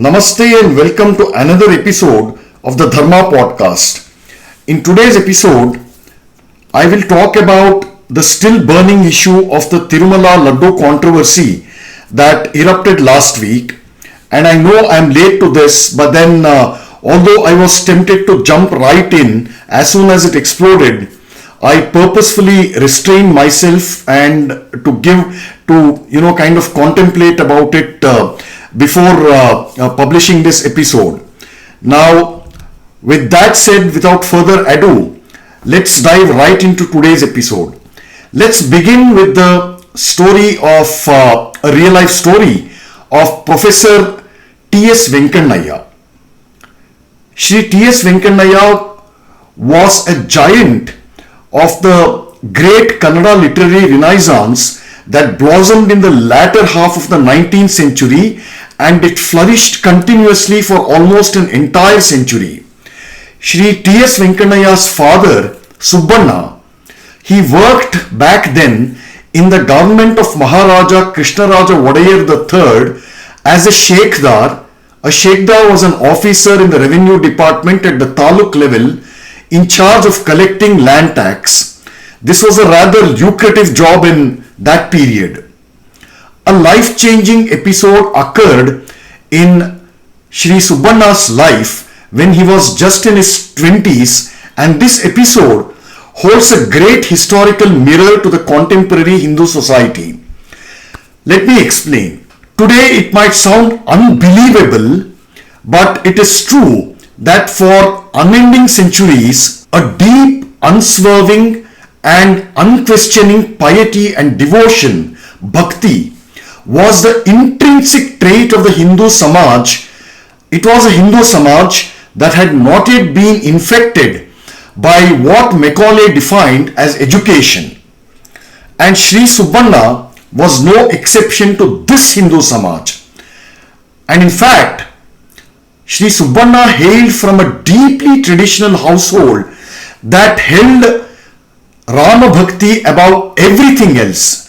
Namaste and welcome to another episode of the Dharma podcast. In today's episode, I will talk about the still burning issue of the Tirumala Laddu controversy that erupted last week. And I know I'm late to this, but then although I was tempted to jump right in as soon as it exploded, I purposefully restrained myself and kind of contemplate about it before publishing this episode. Now, with that said, without further ado, let's dive right into today's episode. Let's begin with the story of a real life story of Professor T.S. Venkannaya. Shri T.S. Venkannaya was a giant of the great Kannada literary renaissance that blossomed in the latter half of the 19th century, and it flourished continuously for almost an entire century. Shri T.S. Venkannaya's father, Subbanna, he worked back then in the government of Maharaja Krishnaraja Wadayar III as a Sheikhdar. A Sheikhdar was an officer in the revenue department at the taluk level in charge of collecting land tax. This was a rather lucrative job in that period. A life-changing episode occurred in Shri Subbanna's life when he was just in his 20s, and this episode holds a great historical mirror to the contemporary Hindu society. Let me explain. Today it might sound unbelievable, but it is true that for unending centuries, a deep, unswerving and unquestioning piety and devotion, bhakti, was the intrinsic trait of the Hindu Samaj. It was a Hindu Samaj that had not yet been infected by what Macaulay defined as education. And Shri Subbanna was no exception to this Hindu Samaj. And in fact, Shri Subbanna hailed from a deeply traditional household that held Rama Bhakti above everything else.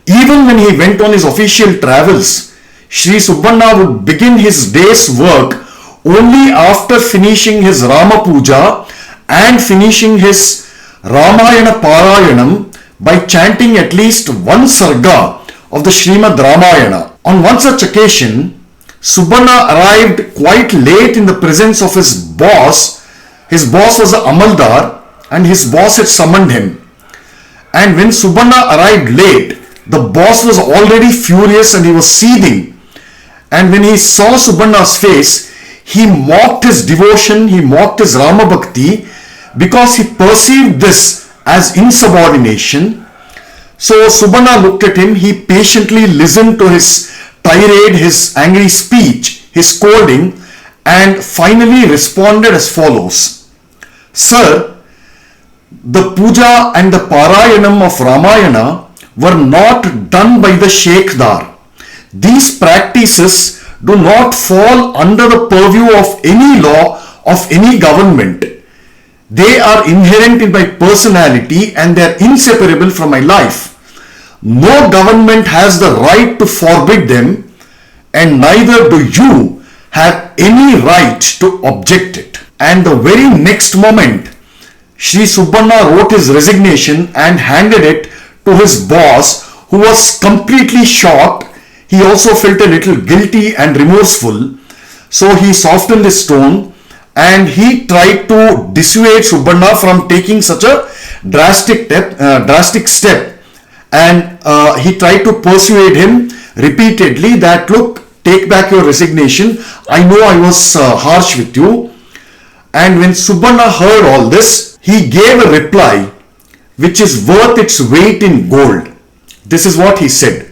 Even when he went on his official travels, Shri Subbanna would begin his day's work only after finishing his Rama Puja and finishing his Ramayana Parayanam by chanting at least one sarga of the Srimad Ramayana. On one such occasion, Subbanna arrived quite late in the presence of his boss. His boss was the Amaldar and his boss had summoned him. And when Subbanna arrived late, the boss was already furious and he was seething. And when he saw Subbanna's face, he mocked his devotion, he mocked his Rama Bhakti because he perceived this as insubordination. So Subbanna looked at him, he patiently listened to his tirade, his angry speech, his scolding, and finally responded as follows. Sir, the puja and the parayanam of Ramayana were not done by the Sheikhdar. These practices do not fall under the purview of any law of any government. They are inherent in my personality and they are inseparable from my life. No government has the right to forbid them, and neither do you have any right to object it. And the very next moment, Shri Subbanna wrote his resignation and handed it to his boss, who was completely shocked. He also felt a little guilty and remorseful. So he softened his tone and he tried to dissuade Subbanna from taking such a drastic step. And he tried to persuade him repeatedly that, look, take back your resignation. I know I was harsh with you. And when Subbanna heard all this, he gave a reply which is worth its weight in gold. This is what he said.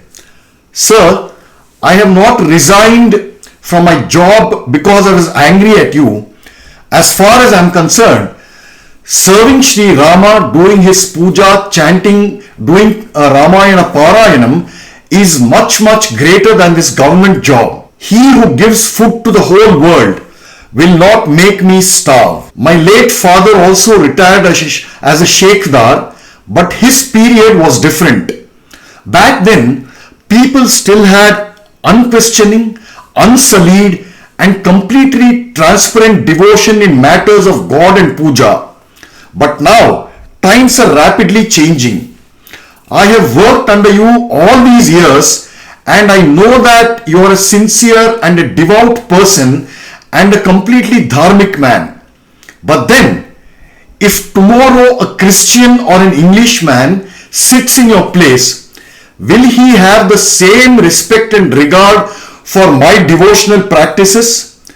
Sir, I have not resigned from my job because I was angry at you. As far as I am concerned, serving Sri Rama, doing his puja, chanting, doing Ramayana Parayanam is much greater than this government job. He who gives food to the whole world will not make me starve. My late father also retired as a Sheikhdar, but his period was different. Back then, people still had unquestioning, unsullied and completely transparent devotion in matters of God and puja. But now, times are rapidly changing. I have worked under you all these years and I know that you are a sincere and a devout person and a completely dharmic man. But then, if tomorrow a Christian or an Englishman sits in your place, will he have the same respect and regard for my devotional practices?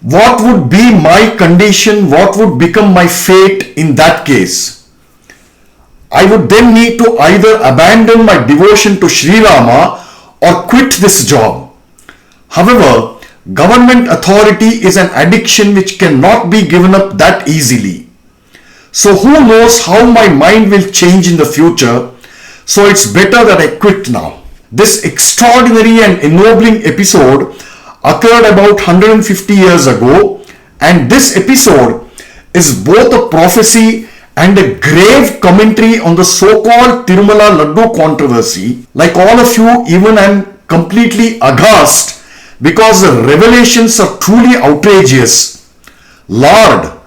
What would be my condition? What would become my fate in that case? I would then need to either abandon my devotion to Sri Rama or quit this job. However, government authority is an addiction which cannot be given up that easily. So who knows how my mind will change in the future, so it's better that I quit now. This extraordinary and ennobling episode occurred about 150 years ago, and this episode is both a prophecy and a grave commentary on the so-called Tirumala Laddu controversy. Like all of you, even I am completely aghast because the revelations are truly outrageous. Lard,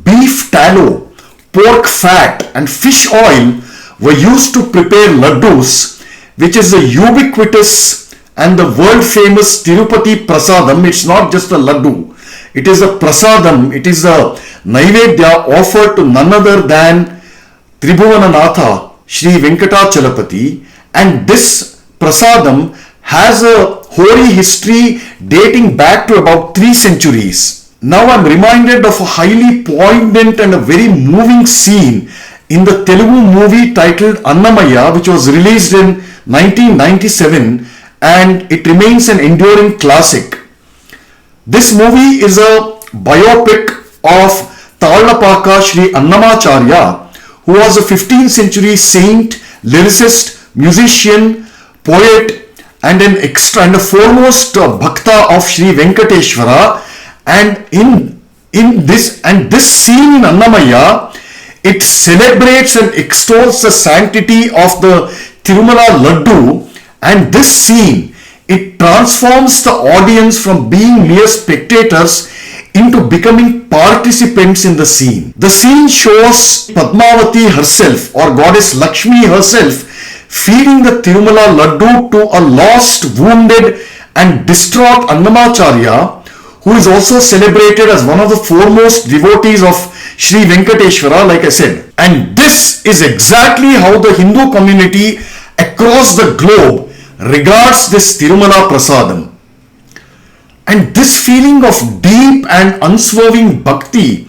beef tallow, pork fat and fish oil were used to prepare Laddus, which is the ubiquitous and the world famous Tirupati Prasadam. It's not just a Laddu. It is a Prasadam. It is a Naivedya offered to none other than Tribhuvananatha Sri Venkatachalapati, and this Prasadam has a hoary history dating back to about 3 centuries. Now I'm reminded of a highly poignant and a very moving scene in the Telugu movie titled Annamaya, which was released in 1997, and it remains an enduring classic. This movie is a biopic of Tallapaka Sri Annamacharya, who was a 15th century saint, lyricist, musician, poet, and an extra and a foremost bhakta of Sri Venkateshwara. And in this scene in Annamaya, it celebrates and extols the sanctity of the Tirumala Laddu, and this scene, it transforms the audience from being mere spectators into becoming participants in the scene. The scene shows Padmavati herself, or goddess Lakshmi herself, feeding the Tirumala Laddu to a lost, wounded and distraught Annamacharya, who is also celebrated as one of the foremost devotees of Sri Venkateshwara, like I said. And this is exactly how the Hindu community across the globe regards this Tirumala Prasadam. And this feeling of deep and unswerving bhakti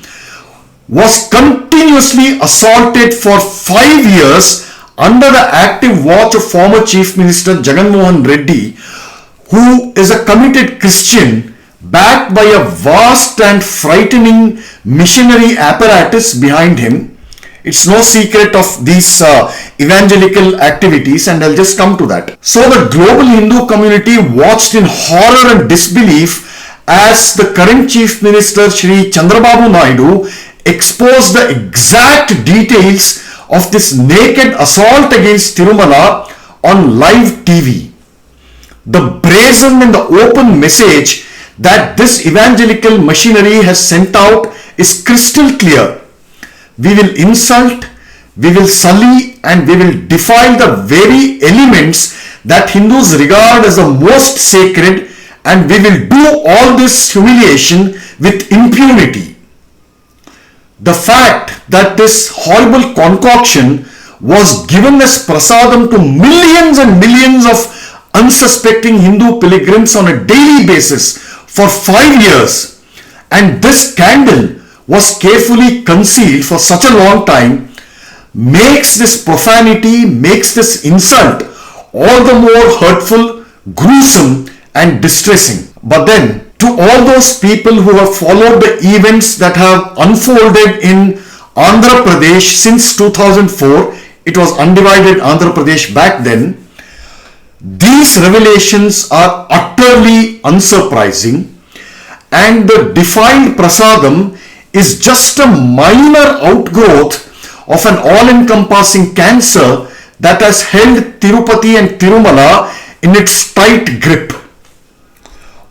was continuously assaulted for 5 years under the active watch of former Chief Minister Jaganmohan Reddy, who is a committed Christian backed by a vast and frightening missionary apparatus behind him. It's no secret of these evangelical activities, and I'll just come to that. So the global Hindu community watched in horror and disbelief as the current Chief Minister Shri Chandrababu Naidu exposed the exact details of this naked assault against Tirumala on live TV. The brazen and the open message that this evangelical machinery has sent out is crystal clear. We will insult, we will sully, and we will defile the very elements that Hindus regard as the most sacred, and we will do all this humiliation with impunity. The fact that this horrible concoction was given as prasadam to millions and millions of unsuspecting Hindu pilgrims on a daily basis for 5 years, and this scandal was carefully concealed for such a long time, makes this profanity, makes this insult all the more hurtful, gruesome and distressing. But then, to all those people who have followed the events that have unfolded in Andhra Pradesh since 2004, it was undivided Andhra Pradesh back then, these revelations are utterly unsurprising, and the defiled prasadam is just a minor outgrowth of an all-encompassing cancer that has held Tirupati and Tirumala in its tight grip.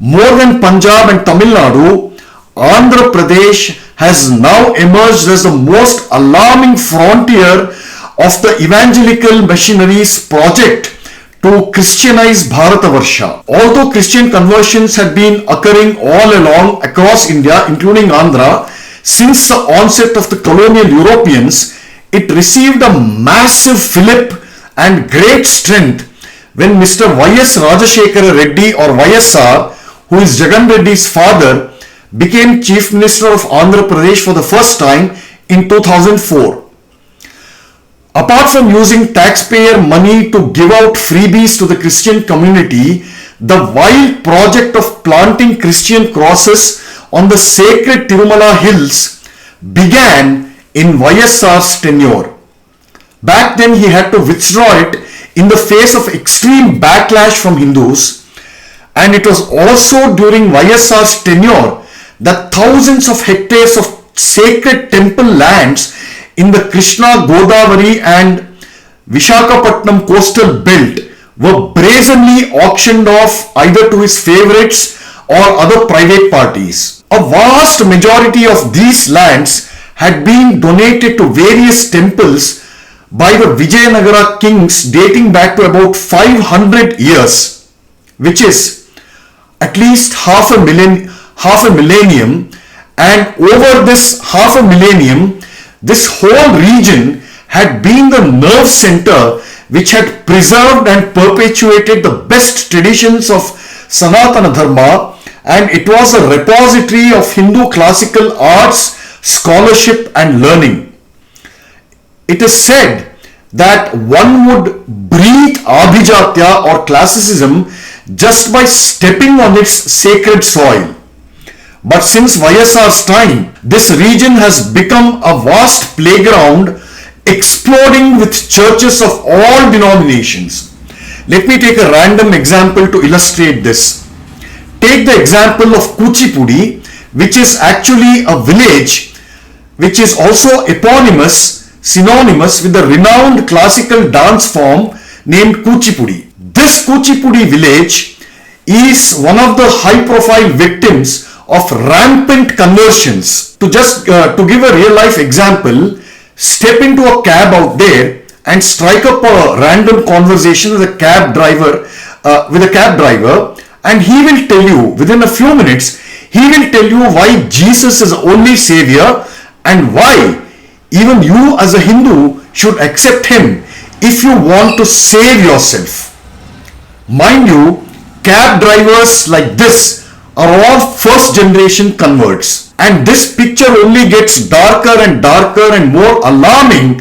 More than Punjab and Tamil Nadu, Andhra Pradesh has now emerged as the most alarming frontier of the evangelical missionaries' project to Christianise Bharatavarsha. Although Christian conversions had been occurring all along across India, including Andhra, since the onset of the colonial Europeans, it received a massive fillip and great strength when Mr. YS Rajashekhara Reddy, or YSR, who is Jagan Reddy's father, became Chief Minister of Andhra Pradesh for the first time in 2004. Apart from using taxpayer money to give out freebies to the Christian community, the wild project of planting Christian crosses on the sacred Tirumala hills began in YSR's tenure. Back then he had to withdraw it in the face of extreme backlash from Hindus, and it was also during YSR's tenure that thousands of hectares of sacred temple lands in the Krishna, Godavari and Vishakhapatnam coastal belt were brazenly auctioned off either to his favorites or other private parties. A vast majority of these lands had been donated to various temples by the Vijayanagara kings dating back to about 500 years, which is at least half a millennium, and over this half a millennium, this whole region had been the nerve center which had preserved and perpetuated the best traditions of Sanatana Dharma, and it was a repository of Hindu classical arts, scholarship and learning. It is said that one would breathe Abhijatya or classicism just by stepping on its sacred soil. But since YSR's time, this region has become a vast playground exploding with churches of all denominations. Let me take a random example to illustrate this. Take the example of Kuchipudi, which is actually a village which is also synonymous with the renowned classical dance form named Kuchipudi. This Kuchipudi village is one of the high-profile victims of rampant conversions. To give a real life example, step into a cab out there and strike up a random conversation with a cab driver, and he will tell you within a few minutes, he will tell you why Jesus is the only savior and why even you as a Hindu should accept him if you want to save yourself. Mind you, cab drivers like this are all first generation converts, and this picture only gets darker and darker and more alarming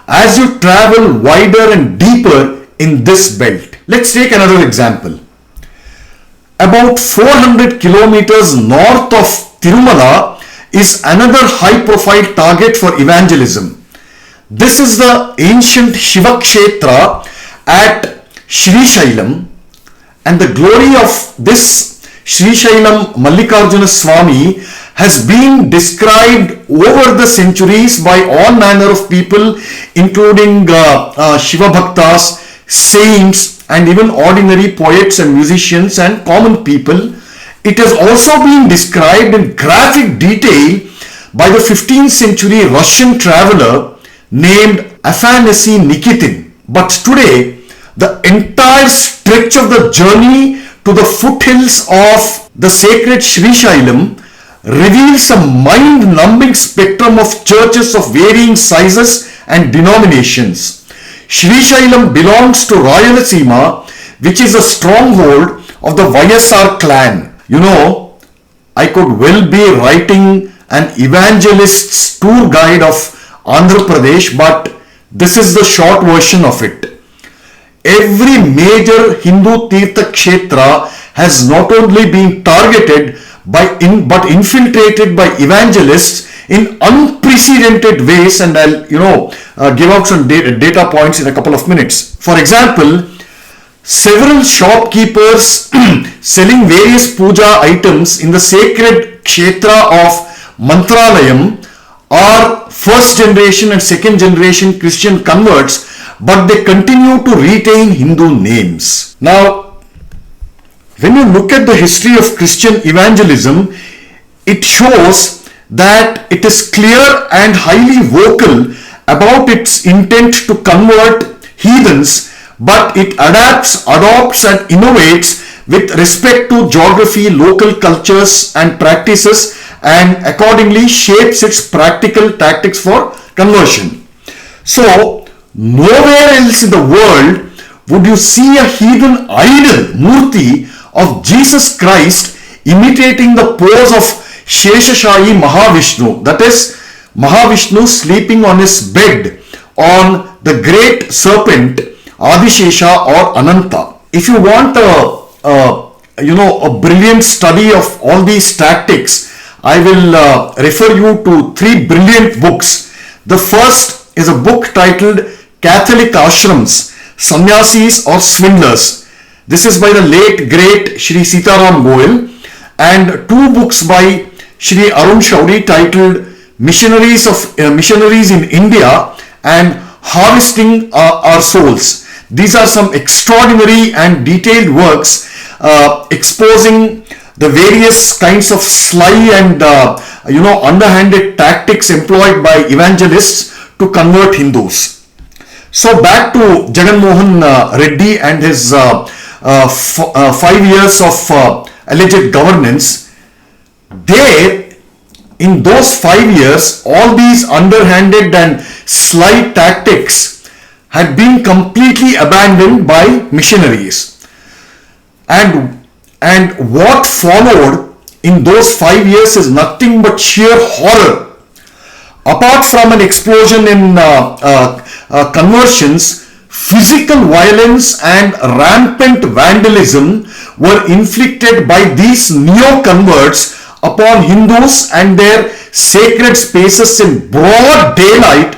as you travel wider and deeper in this belt. Let's take another example. About 400 kilometers north of Tirumala is another high profile target for evangelism. This is the ancient Shiva Kshetra at Srishailam, and the glory of this Srishailam Mallikarjuna Swami has been described over the centuries by all manner of people, including Shiva Bhaktas, saints and even ordinary poets and musicians and common people. It has also been described in graphic detail by the 15th century Russian traveler named Afanasy Nikitin. But today, the entire stretch of the journey to the foothills of the sacred Srishailam reveals a mind-numbing spectrum of churches of varying sizes and denominations. Srishailam belongs to Rayalaseema, which is a stronghold of the YSR clan. You know, I could well be writing an evangelist's tour guide of Andhra Pradesh, but this is the short version of it. Every major Hindu Tirtha Kshetra has not only been targeted but infiltrated by evangelists in unprecedented ways, and I'll give out some data points in a couple of minutes. For example, several shopkeepers selling various puja items in the sacred Kshetra of Mantralayam are first generation and second generation Christian converts, but they continue to retain Hindu names. Now, When you look at the history of Christian evangelism, it shows that it is clear and highly vocal about its intent to convert heathens, but it adapts, adopts and innovates with respect to geography, local cultures and practices, and accordingly shapes its practical tactics for conversion. So, nowhere else in the world would you see a heathen idol, Murti, of Jesus Christ imitating the pose of Sheshashayi Mahavishnu, that is, Mahavishnu sleeping on his bed on the great serpent Adishesha or Ananta. If you want a brilliant study of all these tactics, I will refer you to three brilliant books. The first is a book titled Catholic Ashrams, Sannyasis or Swindlers. This is by the late great Shri Sitaram Goel, and two books by Shri Arun Shauri titled Missionaries in India and Harvesting Our Souls. These are some extraordinary and detailed works exposing the various kinds of sly and underhanded tactics employed by evangelists to convert Hindus. So back to Jaganmohan Reddy and his 5 years of alleged governance. There, in those 5 years, all these underhanded and sly tactics had been completely abandoned by missionaries. And what followed in those 5 years is nothing but sheer horror. Apart from an explosion in conversions, physical violence and rampant vandalism were inflicted by these neo-converts upon Hindus and their sacred spaces in broad daylight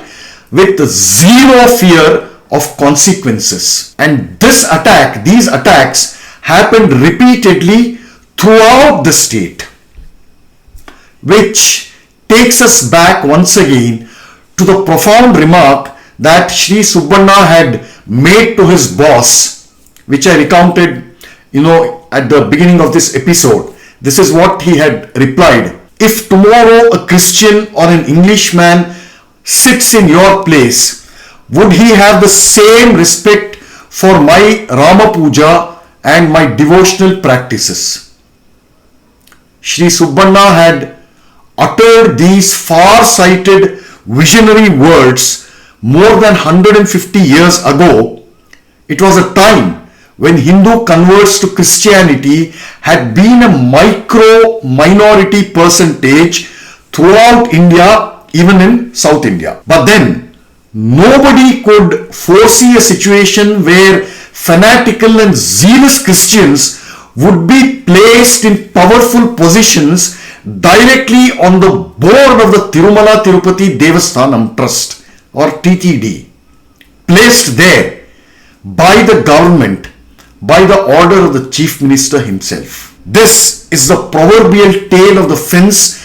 with zero fear of consequences. And these attacks happened repeatedly throughout the state, which takes us back once again to the profound remark that Shri Subbanna had made to his boss, which I recounted, at the beginning of this episode. This is what he had replied. If tomorrow a Christian or an Englishman sits in your place, would he have the same respect for my Rama Puja and my devotional practices? Shri Subbanna had uttered these far-sighted visionary words more than 150 years ago. It was a time when Hindu converts to Christianity had been a minority percentage throughout India, even in South India. But then, nobody could foresee a situation where fanatical and zealous Christians would be placed in powerful positions directly on the board of the Tirumala Tirupati Devasthanams Trust or TTD, placed there by the government by the order of the Chief Minister himself. This is the proverbial tale of the fence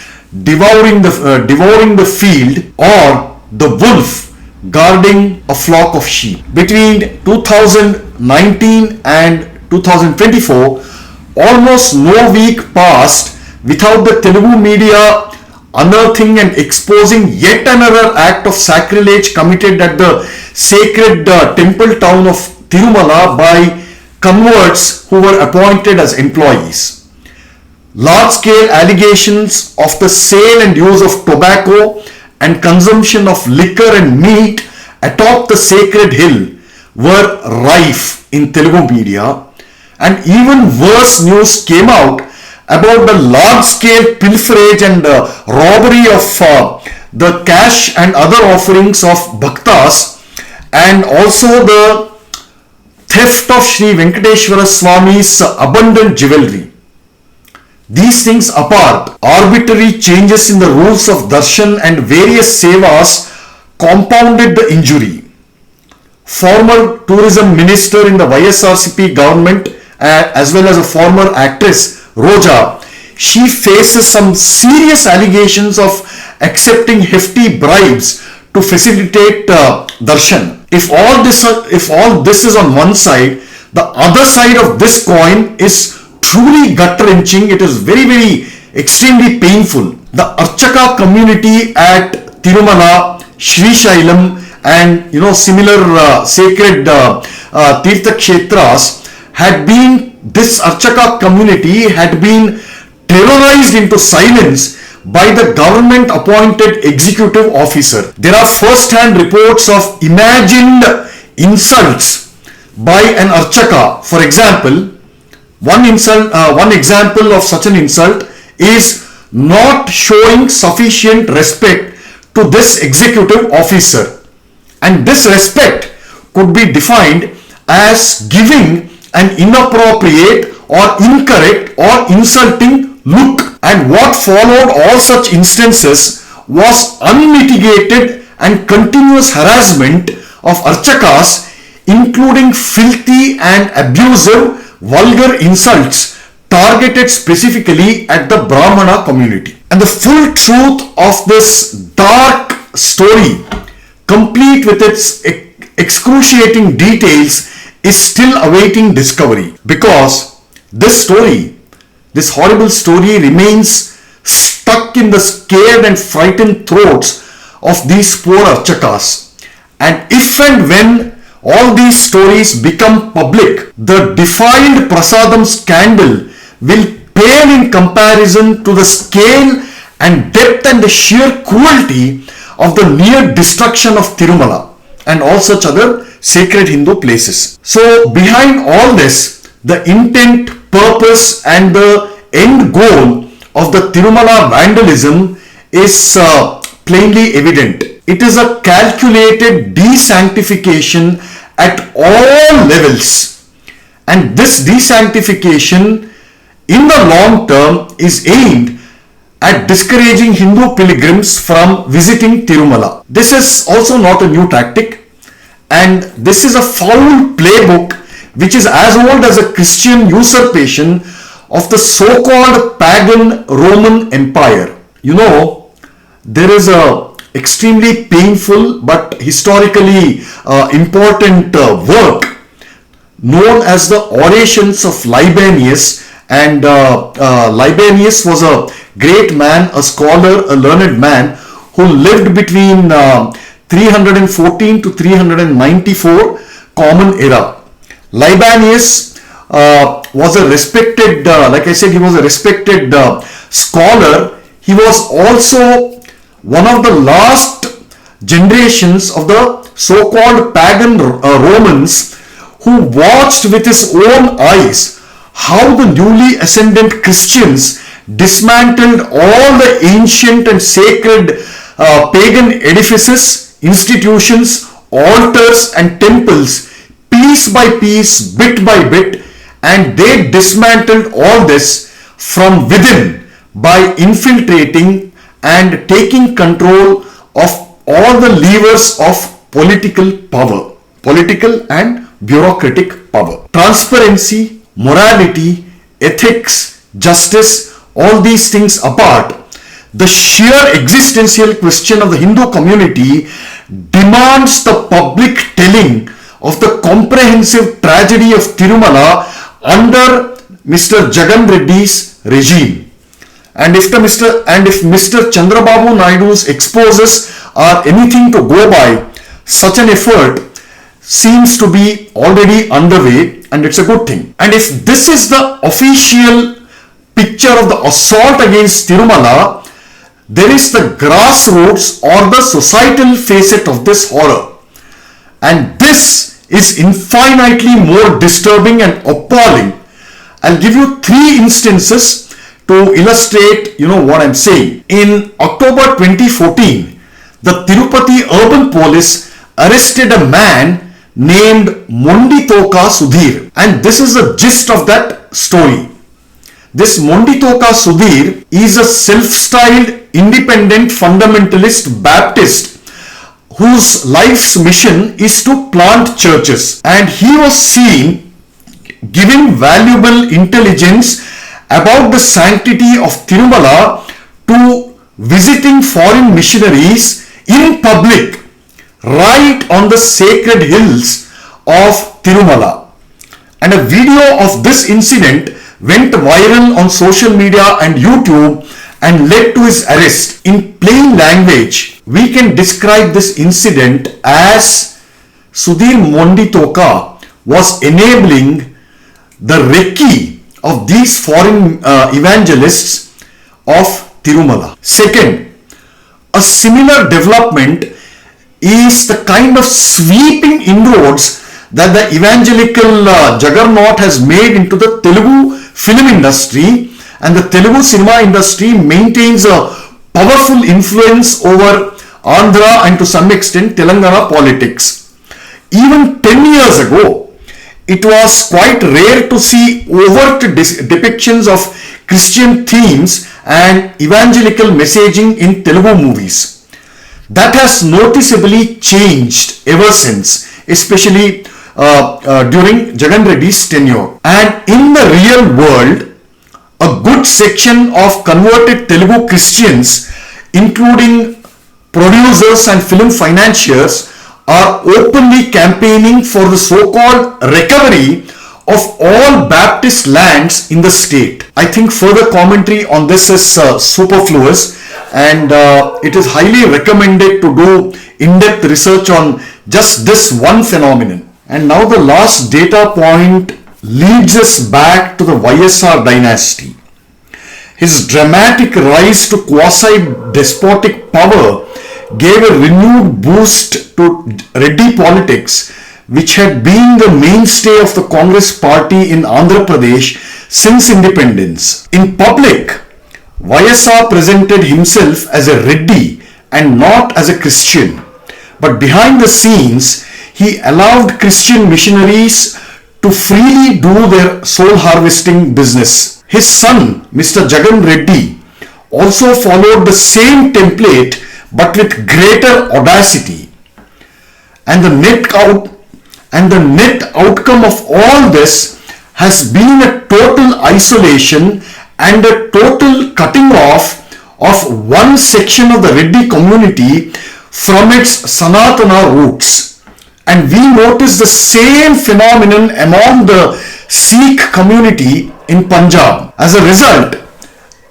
devouring the field, or the wolf guarding a flock of sheep. Between 2019 and 2024, almost no week passed without the Telugu media unearthing and exposing yet another act of sacrilege committed at the sacred temple town of Tirumala by converts who were appointed as employees. Large-scale allegations of the sale and use of tobacco and consumption of liquor and meat atop the sacred hill were rife in Telugu media, and even worse news came out about the large-scale pilferage and robbery of the cash and other offerings of bhaktas, and also the theft of Sri Venkateshwara Swami's abundant jewelry. These things apart, arbitrary changes in the rules of darshan and various sevas compounded the injury. Former tourism minister in the YSRCP government, as well as a former actress, Roja, she faces some serious allegations of accepting hefty bribes to facilitate darshan. If all this is on one side, the other side of this coin is truly gut-wrenching. It is very extremely painful. The Archaka community at Tirumala, Sri Shailam, and similar sacred Tirtha Kshetras this Archaka community had been terrorized into silence by the government appointed executive officer. There are first-hand reports of imagined insults by an Archaka. For example, one example of such an insult is not showing sufficient respect to this executive officer, and this respect could be defined as giving an inappropriate or incorrect or insulting look. And what followed all such instances was unmitigated and continuous harassment of Archakas, including filthy and abusive vulgar insults targeted specifically at the Brahmana community. And the full truth of this dark story, complete with its excruciating details, is still awaiting discovery, because this horrible story remains stuck in the scared and frightened throats of these poor Archakas. And if and when all these stories become public, the defiled Prasadam scandal will pale in comparison to the scale and depth and the sheer cruelty of the near destruction of Tirumala and all such other sacred Hindu places. So behind all this, the intent, purpose and the end goal of the Tirumala vandalism is plainly evident. It is a calculated desanctification at all levels, and this desanctification in the long term is aimed at discouraging Hindu pilgrims from visiting Tirumala. This is also not a new tactic, and this is a foul playbook which is as old as a Christian usurpation of the so-called pagan Roman Empire. There is a extremely painful but historically important work known as the Orations of Libanius. And Libanius was a great man, a scholar, a learned man who lived between 314 to 394 Common Era. Libanius was a respected, like I said, he was a respected scholar. He was also one of the last generations of the so-called pagan Romans who watched with his own eyes how the newly ascendant Christians dismantled all the ancient and sacred pagan edifices, institutions, altars and temples piece by piece, bit by bit, and they dismantled all this from within by infiltrating and taking control of all the levers of political and bureaucratic power. Transparency, morality, ethics, justice, all these things apart, the sheer existential question of the Hindu community demands the public telling of the comprehensive tragedy of Tirumala under Mr. Jagan Reddy's regime. And if Mr. Chandrababu Naidu's exposes are anything to go by, such an effort seems to be already underway, and it's a good thing. And if this is the official picture of the assault against Tirumala, there is the grassroots or the societal facet of this horror. And this is infinitely more disturbing and appalling. I'll give you 3 instances to illustrate, what I'm saying. In October 2014, the Tirupati urban police arrested a man named Monditoka Sudhir, and this is the gist of that story. This Monditoka Sudhir is a self-styled independent fundamentalist Baptist whose life's mission is to plant churches, and he was seen giving valuable intelligence about the sanctity of Tirumala to visiting foreign missionaries in public right on the sacred hills of Tirumala. And a video of this incident went viral on social media and YouTube and led to his arrest. In plain language, we can describe this incident as Sudhir Monditoka was enabling the recce of these foreign evangelists of Tirumala. Second, a similar development is the kind of sweeping inroads that the evangelical juggernaut has made into the Telugu film industry, and the Telugu cinema industry maintains a powerful influence over Andhra and to some extent Telangana politics. Even 10 years ago, it was quite rare to see overt depictions of Christian themes and evangelical messaging in Telugu movies. That has noticeably changed ever since, especially during Jagan Reddy's tenure. And in the real world, a good section of converted Telugu Christians, including producers and film financiers, are openly campaigning for the so-called recovery of all Baptist lands in the state. I think further commentary on this is superfluous, and it is highly recommended to do in-depth research on just this one phenomenon. And now the last data point leads us back to the YSR dynasty. His dramatic rise to quasi-despotic power gave a renewed boost to Reddy politics, which had been the mainstay of the Congress party in Andhra Pradesh since independence. In public, YSR presented himself as a Reddy and not as a Christian. But behind the scenes, he allowed Christian missionaries to freely do their soul harvesting business. His son, Mr. Jagan Reddy, also followed the same template but with greater audacity. And the net outcome of all this has been a total isolation and a total cutting off of one section of the Reddy community from its Sanatana roots. And we notice the same phenomenon among the Sikh community in Punjab. As a result,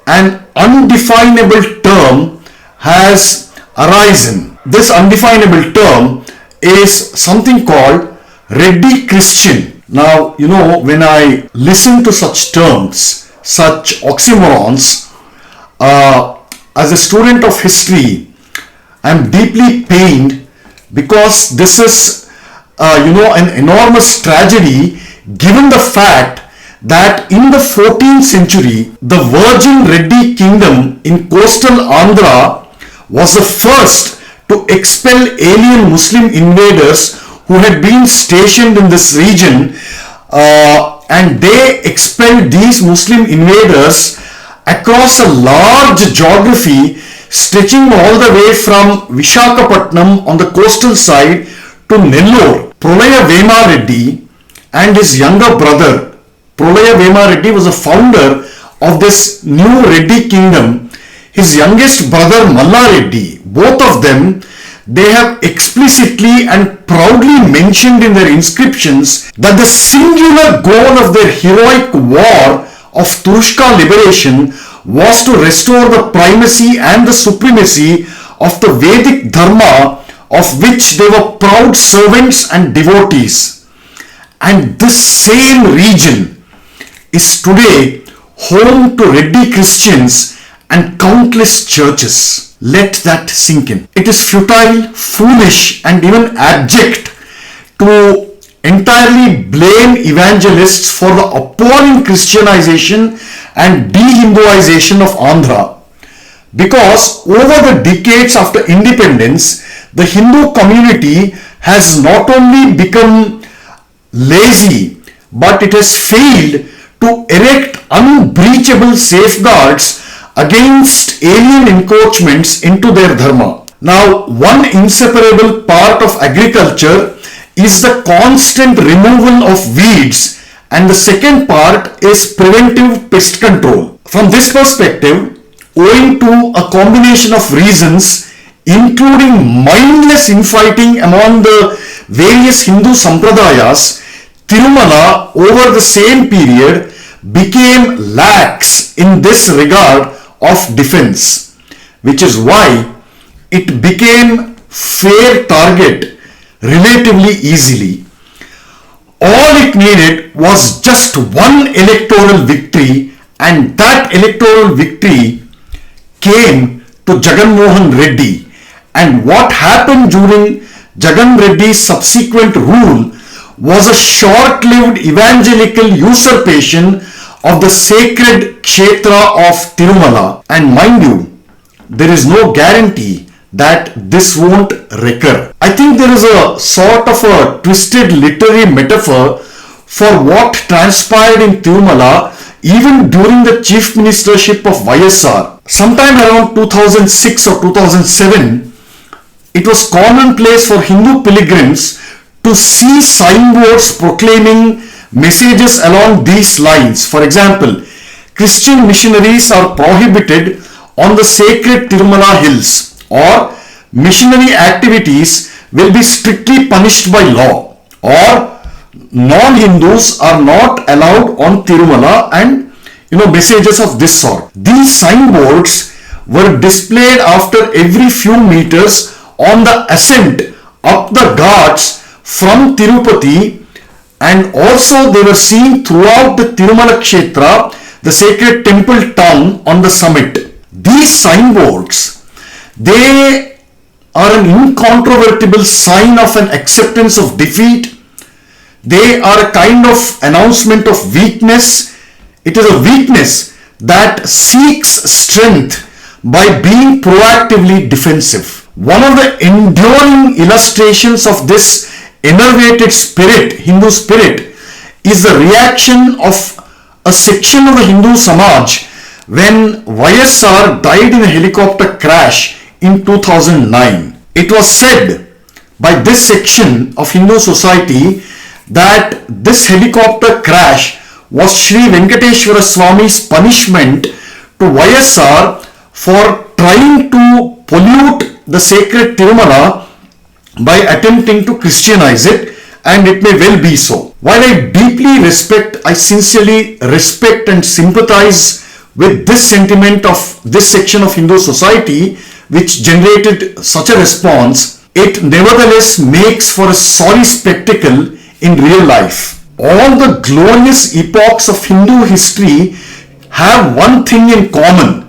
an undefinable term has arisen. This undefinable term is something called Reddy Christian. Now, when I listen to such terms, such oxymorons, as a student of history, I am deeply pained because this is an enormous tragedy, given the fact that in the 14th century, the Virgin Reddy kingdom in coastal Andhra was the first to expel alien Muslim invaders who had been stationed in this region, and they expelled these Muslim invaders across a large geography stretching all the way from Vishakhapatnam on the coastal side to Nellore. Prolaya Vema Reddy and his younger brother Prolaya Vema Reddy was a founder of this new Reddy kingdom. His youngest brother Malla Reddy, both of them, they have explicitly and proudly mentioned in their inscriptions that the singular goal of their heroic war of Turushka liberation was to restore the primacy and the supremacy of the Vedic Dharma, of which they were proud servants and devotees. And this same region is today home to Reddy Christians and countless churches. Let that sink in. It is futile, foolish, and even abject to entirely blame evangelists for the appalling Christianization and de-Hinduization of Andhra, because over the decades after independence, the Hindu community has not only become lazy, but it has failed to erect unbreachable safeguards against alien encroachments into their dharma. Now, one inseparable part of agriculture is the constant removal of weeds, and the second part is preventive pest control. From this perspective, owing to a combination of reasons, including mindless infighting among the various Hindu sampradayas, Tirumala over the same period became lax in this regard of defense, which is why it became fair target relatively easily. All it needed was just one electoral victory, and that electoral victory came to Jaganmohan Reddy. And what happened during Jagan Reddy's subsequent rule was a short-lived evangelical usurpation of the sacred kshetra of Tirumala. And mind you, there is no guarantee that this won't recur. I think there is a sort of a twisted literary metaphor for what transpired in Tirumala even during the chief ministership of YSR. Sometime around 2006 or 2007, it was commonplace for Hindu pilgrims to see signboards proclaiming messages along these lines. For example, Christian missionaries are prohibited on the sacred Tirumala hills, or missionary activities will be strictly punished by law, or non-Hindus are not allowed on Tirumala, and messages of this sort. These signboards were displayed after every few meters on the ascent up the ghats from Tirupati, and also they were seen throughout the Tirumala Kshetra, the sacred temple town on the summit. These signboards, they are an incontrovertible sign of an acceptance of defeat. They are a kind of announcement of weakness. It is a weakness that seeks strength by being proactively defensive. One of the enduring illustrations of this enervated spirit, Hindu spirit, is the reaction of a section of the Hindu Samaj when YSR died in a helicopter crash in 2009. It was said by this section of Hindu society that this helicopter crash was Sri Venkateshwara Swami's punishment to YSR for trying to pollute the sacred Tirumala by attempting to Christianize it, and it may well be so. While I sincerely respect and sympathize with this sentiment of this section of Hindu society which generated such a response, it nevertheless makes for a sorry spectacle in real life. All the glorious epochs of Hindu history have one thing in common.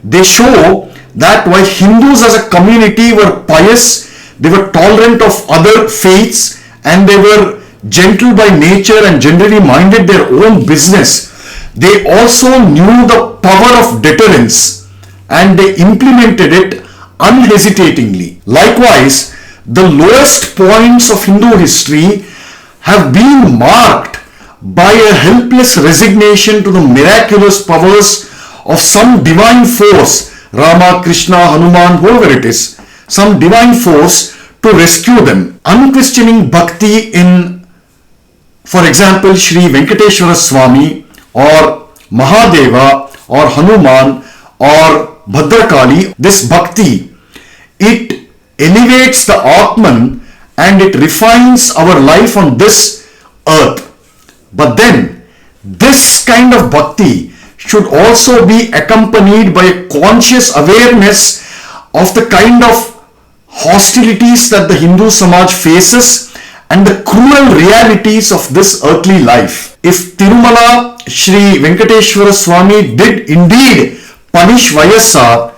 They show that while Hindus as a community were pious, they were tolerant of other faiths, and they were gentle by nature and generally minded their own business, they also knew the power of deterrence, and they implemented it unhesitatingly. Likewise, the lowest points of Hindu history have been marked by a helpless resignation to the miraculous powers of some divine force, Rama, Krishna, Hanuman, whoever it is, some divine force to rescue them. Unquestioning bhakti in, for example, Sri Venkateshwara Swami or Mahadeva or Hanuman or Bhadrakali, this bhakti, it elevates the Atman and it refines our life on this earth. But then, this kind of bhakti should also be accompanied by a conscious awareness of the kind of hostilities that the Hindu Samaj faces and the cruel realities of this earthly life. If Tirumala Sri Venkateshwara Swami did indeed punish YSR,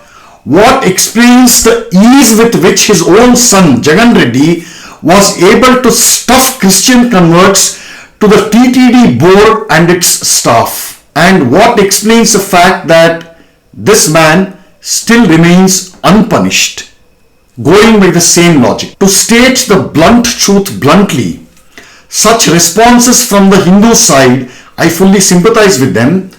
what explains the ease with which his own son Jagan Reddy was able to stuff Christian converts to the TTD board and its staff? And what explains the fact that this man still remains unpunished? Going by the same logic. To state the blunt truth bluntly, such responses from the Hindu side, I fully sympathize with them.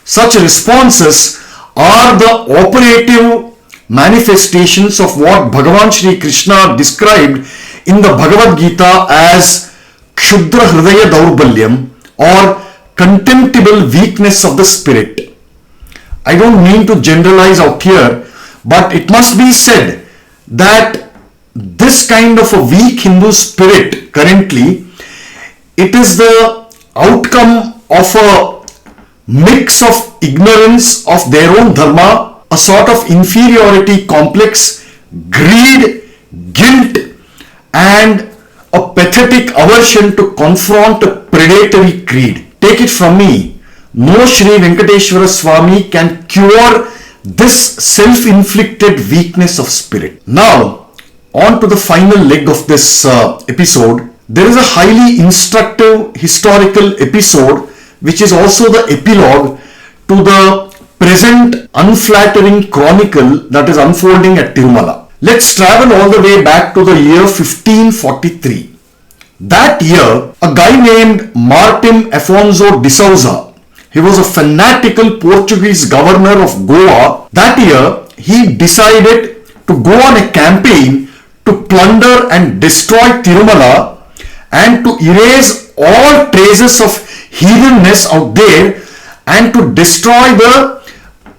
Such responses are the operative manifestations of what Bhagavan Shri Krishna described in the Bhagavad Gita as Kshudra Hridaya Daurbalyam, or contemptible weakness of the spirit. I don't mean to generalize out here, but it must be said that this kind of a weak Hindu spirit currently, it is the outcome of a mix of ignorance of their own dharma, a sort of inferiority complex, greed, guilt, and a pathetic aversion to confront a predatory creed. Take it from me, no Sri Venkateshwara Swami can cure this self-inflicted weakness of spirit. Now, on to the final leg of this episode. There is a highly instructive historical episode which is also the epilogue to the present unflattering chronicle that is unfolding at Tirumala. Let's travel all the way back to the year 1543. That year, a guy named Martim Afonso de Souza, he was a fanatical Portuguese governor of Goa. That year, he decided to go on a campaign to plunder and destroy Tirumala and to erase all traces of heathenness out there and to destroy the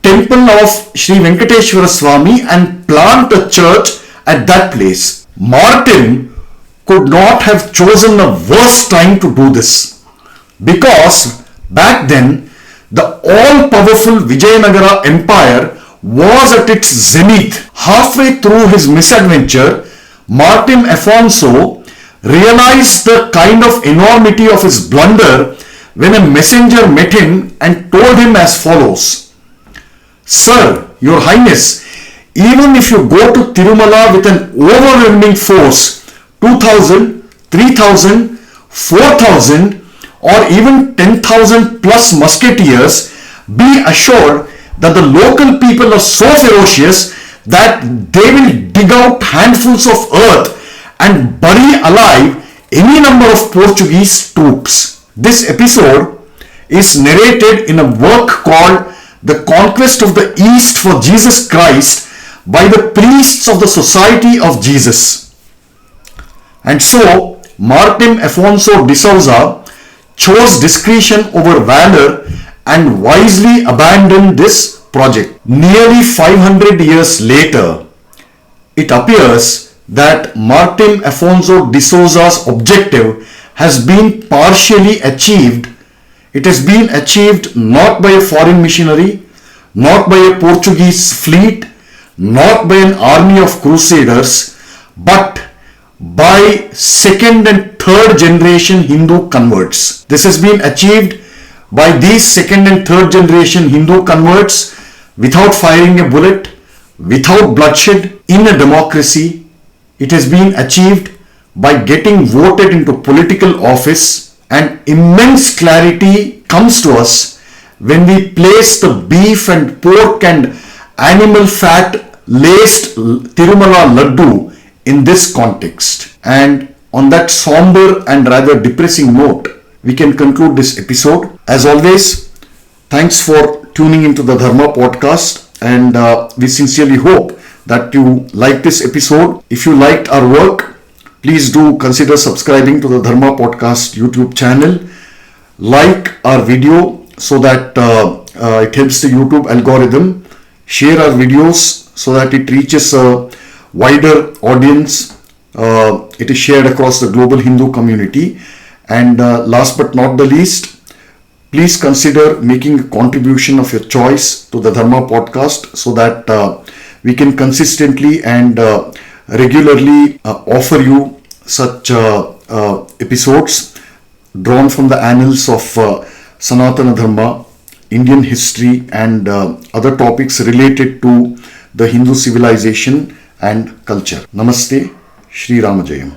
temple of Sri Venkateshwara Swami and plant a church at that place. Martin could not have chosen a worse time to do this, because back then the all-powerful Vijayanagara Empire was at its zenith. Halfway through his misadventure, Martim Afonso realized the kind of enormity of his blunder when a messenger met him and told him as follows: "Sir, your highness, even if you go to Tirumala with an overwhelming force, 2,000, 3,000, 4,000 or even 10,000 plus musketeers, be assured that the local people are so ferocious that they will dig out handfuls of earth and bury alive any number of Portuguese troops." This episode is narrated in a work called The Conquest of the East for Jesus Christ by the priests of the Society of Jesus. And so, Martim Afonso de Souza chose discretion over valor and wisely abandoned this project. Nearly 500 years later, it appears that Martim Afonso de Souza's objective has been partially achieved. It has been achieved not by a foreign missionary, not by a Portuguese fleet, not by an army of crusaders, but by second and third generation Hindu converts. This has been achieved by these second and third generation Hindu converts without firing a bullet, without bloodshed, in a democracy. It has been achieved by getting voted into political office, and immense clarity comes to us when we place the beef and pork and animal fat laced Tirumala Laddu in this context. And on that somber and rather depressing note, we can conclude this episode. As always, thanks for tuning into the Dharma podcast, and we sincerely hope that you like this episode. If you liked our work, please do consider subscribing to the Dharma podcast YouTube channel. Like our video so that it helps the YouTube algorithm. Share our videos so that it reaches a wider audience. It is shared across the global Hindu community. And last but not the least, please consider making a contribution of your choice to the Dharma podcast so that we can consistently and regularly offer you such episodes drawn from the annals of Sanatana Dharma, Indian history, and other topics related to the Hindu civilization and culture. Namaste, Shri Ramajayam.